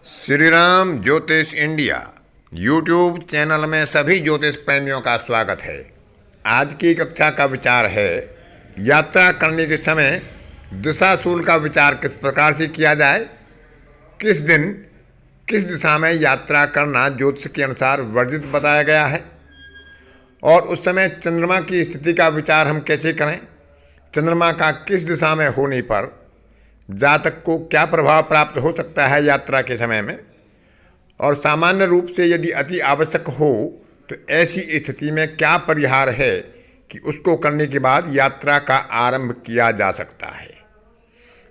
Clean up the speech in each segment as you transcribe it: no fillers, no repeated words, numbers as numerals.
श्री राम ज्योतिष India YouTube channel में सभी ज्योतिष प्रेमियों का स्वागत है। आज की कक्षा का विचार है यात्रा करने के समय दिशाशूल का विचार किस प्रकार से किया जाए, किस दिन किस दिशा में यात्रा करना ज्योतिष के अनुसार वर्जित बताया गया है और उस समय चंद्रमा की स्थिति का विचार हम कैसे करें, चंद्रमा का किस दिशा में होने पर जातक को क्या प्रभाव प्राप्त हो सकता है यात्रा के समय में, और सामान्य रूप से यदि अति आवश्यक हो तो ऐसी स्थिति में क्या परिहार है कि उसको करने के बाद यात्रा का आरंभ किया जा सकता है।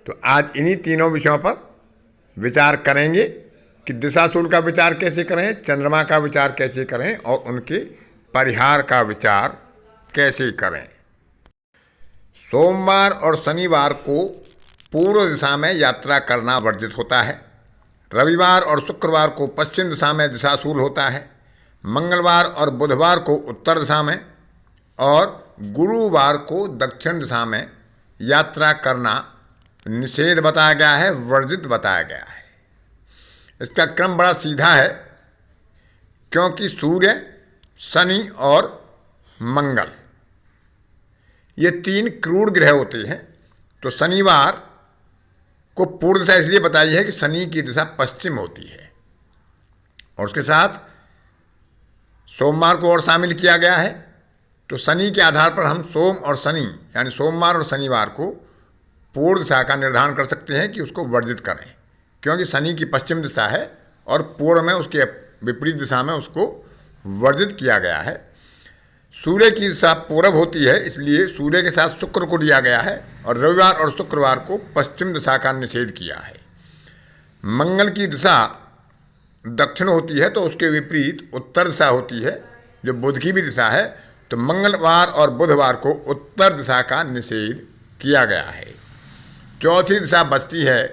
तो आज इन्हीं तीनों विषयों पर विचार करेंगे कि दिशाशूल का विचार कैसे करें, चंद्रमा का विचार कैसे करें और उनके परिहार का विचार कैसे करें। सोमवार और शनिवार को पूर्व दिशा में यात्रा करना वर्जित होता है। रविवार और शुक्रवार को पश्चिम दिशा में दिशाशूल होता है। मंगलवार और बुधवार को उत्तर दिशा में और गुरुवार को दक्षिण दिशा में यात्रा करना निषेध बताया गया है, वर्जित बताया गया है। इसका क्रम बड़ा सीधा है क्योंकि सूर्य, शनि और मंगल ये तीन क्रूर ग्रह होते हैं। तो शनिवार को पूर्व दिशा इसलिए बताई है कि शनि की दिशा पश्चिम होती है और उसके साथ सोमवार को और शामिल किया गया है। तो शनि के आधार पर हम सोम और शनि यानी सोमवार और शनिवार को पूर्व दिशा का निर्धारण कर सकते हैं कि उसको वर्जित करें, क्योंकि शनि की पश्चिम दिशा है और पूर्व में उसके विपरीत दिशा में उसको वर्जित किया गया है। सूर्य की दिशा पूरब होती है, इसलिए सूर्य के साथ शुक्र को लिया गया है और रविवार और शुक्रवार को पश्चिम दिशा का निषेध किया है। मंगल की दिशा दक्षिण होती है तो उसके विपरीत उत्तर दिशा होती है, जो बुध की भी दिशा है। तो मंगलवार और बुधवार को उत्तर दिशा का निषेध किया गया है। चौथी दिशा बचती है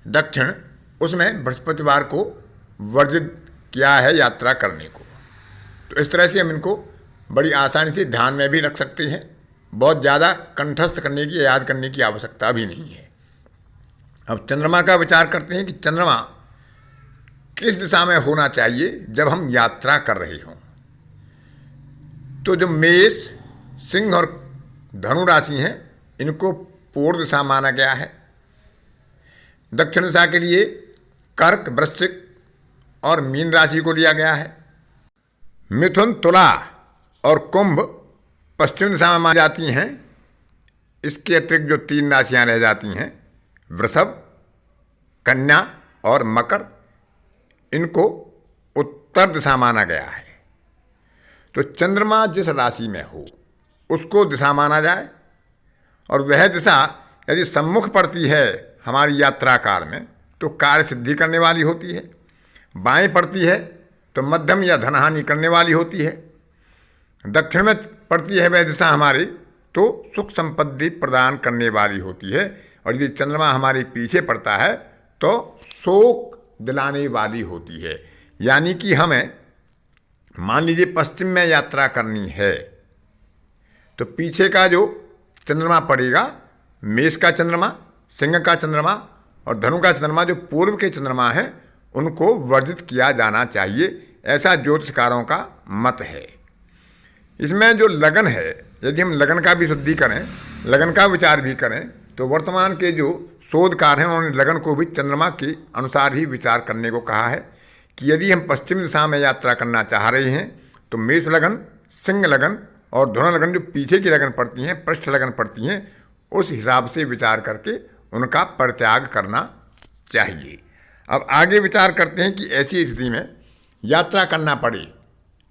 दक्षिण, उसमें बृहस्पतिवार को वर्जित किया है यात्रा करने को। तो इस तरह से हम इनको बड़ी आसानी से ध्यान में भी रख सकते हैं, बहुत ज़्यादा कंठस्थ करने की, याद करने की आवश्यकता भी नहीं है। अब चंद्रमा का विचार करते हैं कि चंद्रमा किस दिशा में होना चाहिए जब हम यात्रा कर रहे हों। तो जो मेष, सिंह और धनु राशि हैं, इनको पूर्व दिशा माना गया है। दक्षिण दिशा के लिए कर्क, वृश्चिक और मीन राशि को लिया गया है। मिथुन, तुला और कुंभ पश्चिम दिशा में मानी जाती हैं। इसके अतिरिक्त जो तीन राशियां रह जाती हैं, वृषभ, कन्या और मकर, इनको उत्तर दिशा माना गया है। तो चंद्रमा जिस राशि में हो उसको दिशा माना जाए और वह दिशा यदि सम्मुख पड़ती है हमारी यात्रा काल में तो कार्य सिद्धि करने वाली होती है, बाएं पड़ती है तो मध्यम या धनहानि करने वाली होती है, दक्षिण में पड़ती है वह दिशा हमारी तो सुख संपत्ति प्रदान करने वाली होती है, और यदि चंद्रमा हमारे पीछे पड़ता है तो शोक दिलाने वाली होती है। यानी कि हमें मान लीजिए पश्चिम में यात्रा करनी है तो पीछे का जो चंद्रमा पड़ेगा, मेष का चंद्रमा, सिंह का चंद्रमा और धनु का चंद्रमा, जो पूर्व के चंद्रमा हैं, उनको वर्जित किया जाना चाहिए, ऐसा ज्योतिषकारों का मत है। इसमें जो लगन है, यदि हम लगन का भी शुद्धि करें, लगन का विचार भी करें, तो वर्तमान के जो शोधकार हैं उन्होंने लगन को भी चंद्रमा के अनुसार ही विचार करने को कहा है कि यदि हम पश्चिम दिशा में यात्रा करना चाह रहे हैं तो मेष लगन, सिंह लगन और धनु लगन, जो पीछे की लगन पड़ती हैं, पृष्ठ लगन पड़ती हैं, उस हिसाब से विचार करके उनका परित्याग करना चाहिए। अब आगे विचार करते हैं कि ऐसी स्थिति में यात्रा करना पड़े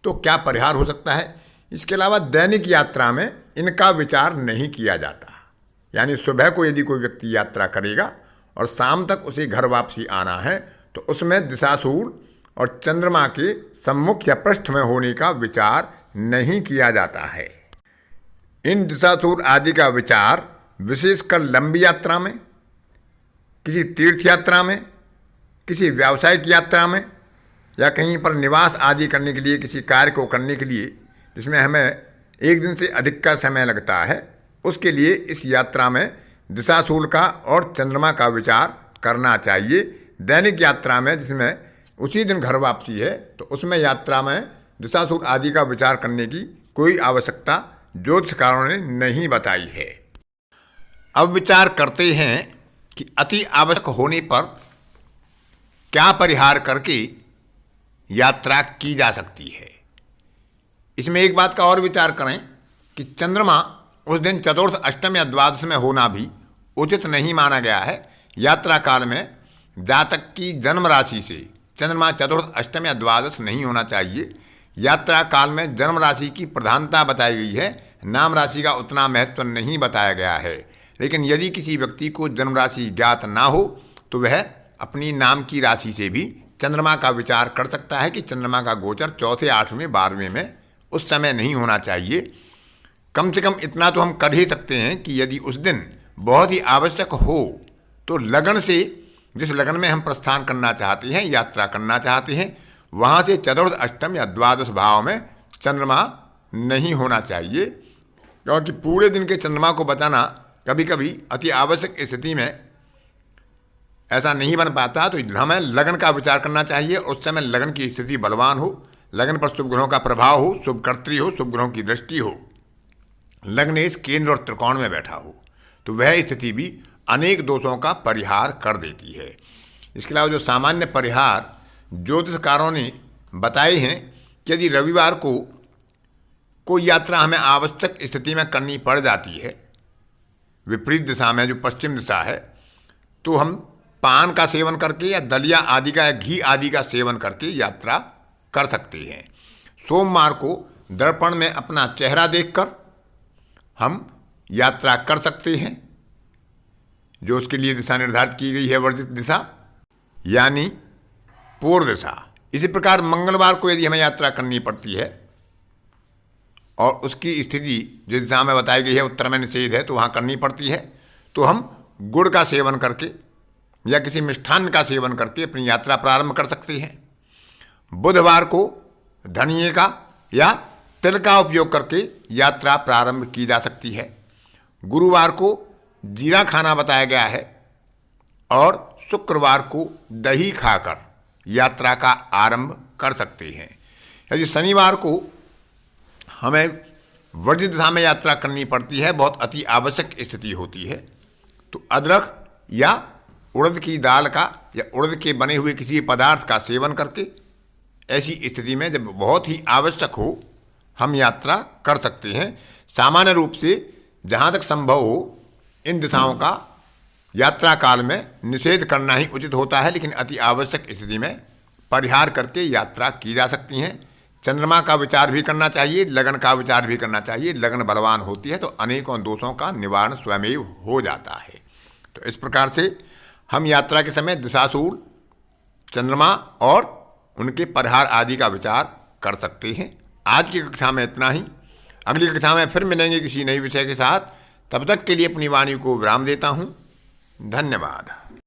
तो क्या परिहार हो सकता है। इसके अलावा दैनिक यात्रा में इनका विचार नहीं किया जाता। यानी सुबह को यदि कोई व्यक्ति यात्रा करेगा और शाम तक उसे घर वापसी आना है तो उसमें दिशाशूल और चंद्रमा के सम्मुख या पृष्ठ में होने का विचार नहीं किया जाता है। इन दिशाशूल आदि का विचार विशेषकर लंबी यात्रा में, किसी तीर्थ यात्रा में, किसी व्यावसायिक यात्रा में या कहीं पर निवास आदि करने के लिए, किसी कार्य को करने के लिए जिसमें हमें एक दिन से अधिक का समय लगता है, उसके लिए इस यात्रा में दिशाशूल का और चंद्रमा का विचार करना चाहिए। दैनिक यात्रा में जिसमें उसी दिन घर वापसी है, तो उसमें यात्रा में दिशाशूल आदि का विचार करने की कोई आवश्यकता ज्योतिषकारों ने नहीं बताई है। अब विचार करते हैं कि अति आवश्यक होने पर क्या परिहार करके यात्रा की जा सकती है। इसमें एक बात का और विचार करें कि चंद्रमा उस दिन चतुर्थ, अष्टम या द्वादश में होना भी उचित नहीं माना गया है। यात्रा काल में जातक की जन्म राशि से चंद्रमा चतुर्थ, अष्टम या द्वादश नहीं होना चाहिए। यात्रा काल में जन्म राशि की प्रधानता बताई गई है, नाम राशि का उतना महत्व नहीं बताया गया है। लेकिन यदि किसी व्यक्ति को जन्म राशि ज्ञात ना हो तो वह अपनी नाम की राशि से भी चंद्रमा का विचार कर सकता है कि चंद्रमा का गोचर चौथे, 8वें, 12वें में उस समय नहीं होना चाहिए। कम से कम इतना तो हम कर ही सकते हैं कि यदि उस दिन बहुत ही आवश्यक हो तो लगन से, जिस लगन में हम प्रस्थान करना चाहते हैं, यात्रा करना चाहते हैं, वहाँ से चतुर्थ, अष्टम या द्वादश भाव में चंद्रमा नहीं होना चाहिए, क्योंकि पूरे दिन के चंद्रमा को बचाना कभी कभी अति आवश्यक स्थिति में ऐसा नहीं बन पाता। तो हमें लगन का विचार करना चाहिए। उस समय लगन की स्थिति बलवान हो, लगन पर शुभ ग्रहों का प्रभाव हो, शुभ कर्त्री हो, शुभ ग्रहों की दृष्टि हो, लग्नेश केंद्र और त्रिकोण में बैठा हो, तो वह स्थिति भी अनेक दोषों का परिहार कर देती है। इसके अलावा जो सामान्य परिहार ज्योतिषकारों ने बताए हैं कि यदि रविवार को कोई यात्रा हमें आवश्यक स्थिति में करनी पड़ जाती है, विपरीत दिशा में जो पश्चिम दिशा है, तो हम पान का सेवन करके या दलिया आदि का या घी आदि का सेवन करके यात्रा कर सकते हैं। सोमवार को दर्पण में अपना चेहरा देखकर हम यात्रा कर सकते हैं, जो उसके लिए दिशा निर्धारित की गई है, वर्जित दिशा यानी पूर्व दिशा। इसी प्रकार मंगलवार को यदि हमें यात्रा करनी पड़ती है और उसकी स्थिति जिस दिशा में बताई गई है, उत्तर में निषेध है, तो वहाँ करनी पड़ती है, तो हम गुड़ का सेवन करके या किसी मिष्ठान्न का सेवन करके अपनी यात्रा प्रारंभ कर सकते हैं। बुधवार को धनिये का या तिल का उपयोग करके यात्रा प्रारंभ की जा सकती है। गुरुवार को जीरा खाना बताया गया है और शुक्रवार को दही खाकर यात्रा का आरंभ कर सकते हैं। यदि शनिवार को हमें वर्जित दिशा में यात्रा करनी पड़ती है, बहुत अति आवश्यक स्थिति होती है, तो अदरक या उड़द की दाल का या उड़द के बने हुए किसी पदार्थ का सेवन करके ऐसी स्थिति में जब बहुत ही आवश्यक हो हम यात्रा कर सकते हैं। सामान्य रूप से जहाँ तक संभव हो इन दिशाओं का यात्रा काल में निषेध करना ही उचित होता है, लेकिन अति आवश्यक स्थिति में परिहार करके यात्रा की जा सकती हैं। चंद्रमा का विचार भी करना चाहिए, लगन का विचार भी करना चाहिए। लगन बलवान होती है तो अनेकों दोषों का निवारण स्वयं हो जाता है। तो इस प्रकार से हम यात्रा के समय दिशाशूल, चंद्रमा और उनके परिहार आदि का विचार कर सकते हैं। आज की कक्षा में इतना ही। अगली कक्षा में फिर मिलेंगे किसी नए विषय के साथ। तब तक के लिए अपनी वाणी को विराम देता हूँ। धन्यवाद।